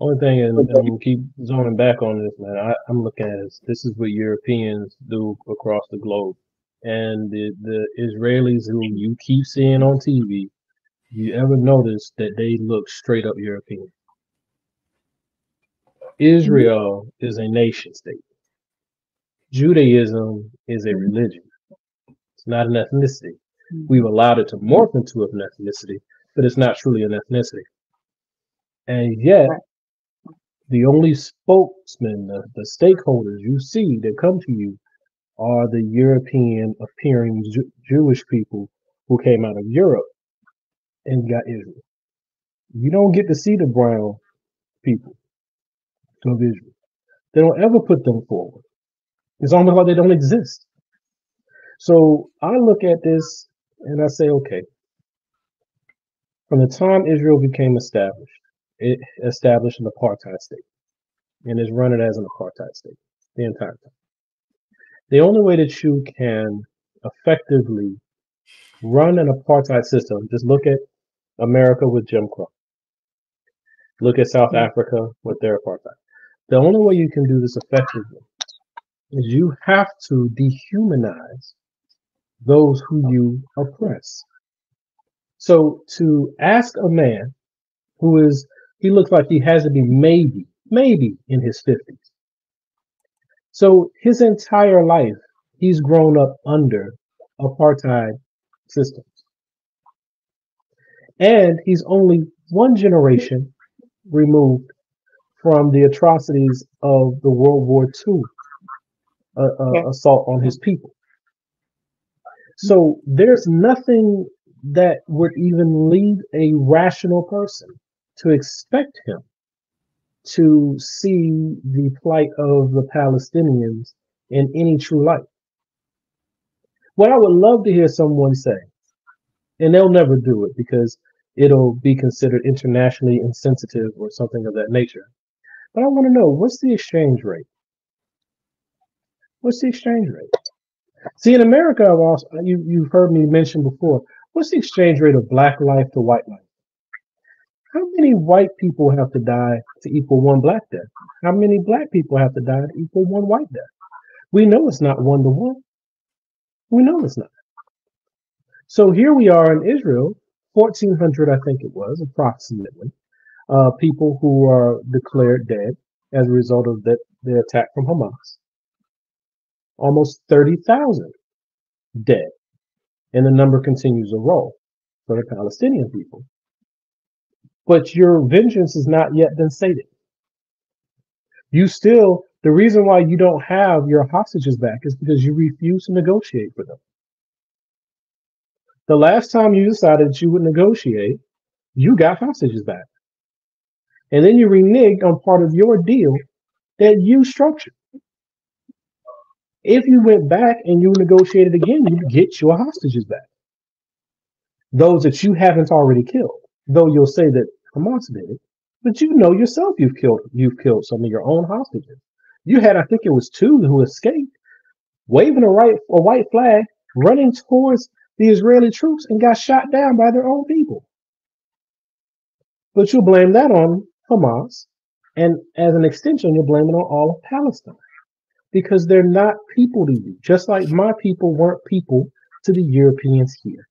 Only thing, and I'm gonna keep zoning back on this, man. I'm looking at this is what Europeans do across the globe, and the Israelis who you keep seeing on TV. You ever notice that they look straight up European? Mhm. Israel is a nation state. Judaism is a Mhm. religion. It's not an ethnicity. We've Mhm. allowed it to morph into an ethnicity, but it's not truly an ethnicity. And yet, Right. the only spokesmen, the stakeholders you see that come to you are the European appearing Jewish people who came out of Europe and got Israel. You don't get to see the brown people of Israel. They don't ever put them forward. It's almost like they don't exist. So I look at this and I say, okay, from the time Israel became established, it established an apartheid state and is running as an apartheid state the entire time. The only way that you can effectively run an apartheid system, just look at America with Jim Crow, look at South Mhm. Africa with their apartheid. The only way you can do this effectively is you have to dehumanize those who you oppress. So to ask a man who is, he looks like he has to be maybe in his 50s. So his entire life, he's grown up under apartheid systems. And he's only one generation removed from the atrocities of the World War II Yeah. assault on his people. So there's nothing that would even lead a rational person to expect him to see the plight of the Palestinians in any true light. What I would love to hear someone say, and they'll never do it because it'll be considered internationally insensitive or something of that nature. But I want to know, what's the exchange rate? What's the exchange rate? See, in America, I've also, you've heard me mention before, what's the exchange rate of black life to white life? How many white people have to die to equal one black death? How many black people have to die to equal one white death? We know it's not 1 to 1. We know it's not. So here we are in Israel, 1400, I think it was, approximately, people who are declared dead as a result of the attack from Hamas. Almost 30,000 dead, and the number continues to roll for the Palestinian people. But your vengeance has not yet been sated. You still, the reason why you don't have your hostages back is because you refuse to negotiate for them. The last time you decided that you would negotiate, you got hostages back. And then you reneged on part of your deal that you structured. If you went back and you negotiated again, you'd get your hostages back. Those that you haven't already killed. Though you'll say that Hamas did it, but you know yourself you've killed some of your own hostages. You had, I think it was two who escaped, waving a white flag, running towards the Israeli troops and got shot down by their own people. But you'll blame that on Hamas, and as an extension, you'll blame it on all of Palestine because they're not people to you, just like my people weren't people to the Europeans here.